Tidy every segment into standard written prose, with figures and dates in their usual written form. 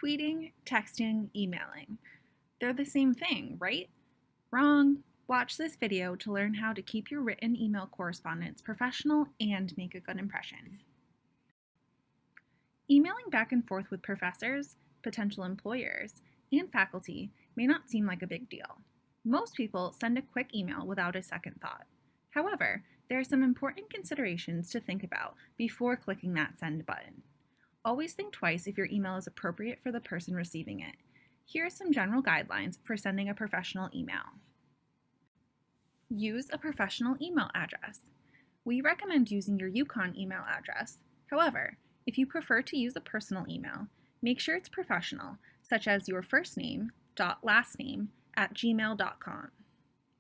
Tweeting, texting, emailing. They're the same thing, right? Wrong. Watch this video to learn how to keep your written email correspondence professional and make a good impression. Emailing back and forth with professors, potential employers, and faculty may not seem like a big deal. Most people send a quick email without a second thought. However, there are some important considerations to think about before clicking that send button. Always think twice if your email is appropriate for the person receiving it. Here are some general guidelines for sending a professional email. Use a professional email address. We recommend using your Yukon email address. However, if you prefer to use a personal email, make sure it's professional, such as your first name dot last name @gmail.com.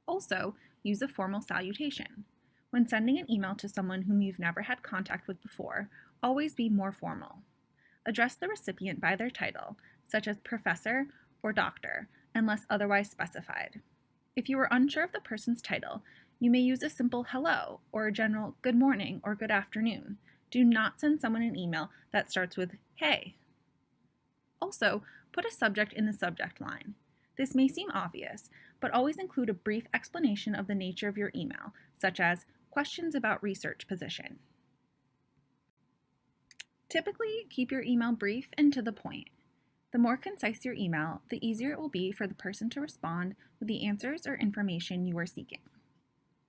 Also, use a formal salutation. When sending an email to someone whom you've never had contact with before, always be more formal. Address the recipient by their title, such as professor or doctor, unless otherwise specified. If you are unsure of the person's title, you may use a simple hello or a general good morning or good afternoon. Do not send someone an email that starts with hey. Also, put a subject in the subject line. This may seem obvious, but always include a brief explanation of the nature of your email, such as questions about research position. Typically, keep your email brief and to the point. The more concise your email, the easier it will be for the person to respond with the answers or information you are seeking.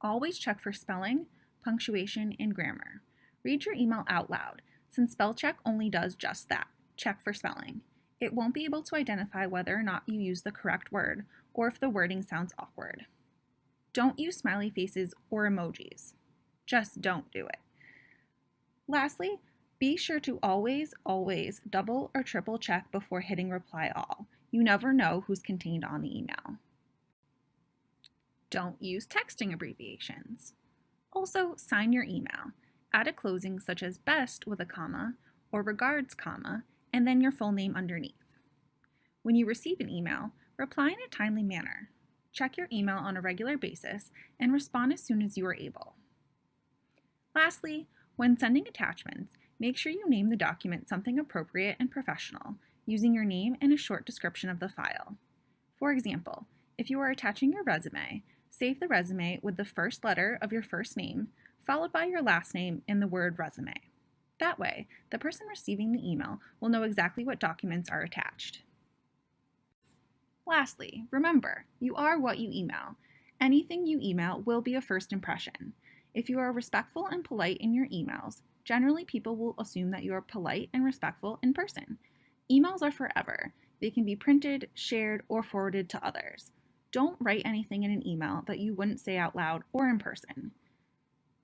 Always check for spelling, punctuation, and grammar. Read your email out loud, since spell check only does just that, check for spelling. It won't be able to identify whether or not you use the correct word or if the wording sounds awkward. Don't use smiley faces or emojis. Just don't do it. Lastly, be sure to always double or triple check before hitting reply all. You never know who's contained on the email. Don't use texting abbreviations. Also, sign your email. Add a closing such as best with a comma or regards comma, and then your full name underneath. When you receive an email, reply in a timely manner. Check your email on a regular basis and respond as soon as you are able. Lastly, when sending attachments, make sure you name the document something appropriate and professional, using your name and a short description of the file. For example, if you are attaching your resume, save the resume with the first letter of your first name, followed by your last name and the word resume. That way, the person receiving the email will know exactly what documents are attached. Lastly, remember, you are what you email. Anything you email will be a first impression. If you are respectful and polite in your emails, generally people will assume that you are polite and respectful in person. Emails are forever. They can be printed, shared, or forwarded to others. Don't write anything in an email that you wouldn't say out loud or in person.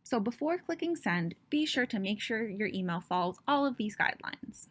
So before clicking send, be sure to make sure your email follows all of these guidelines.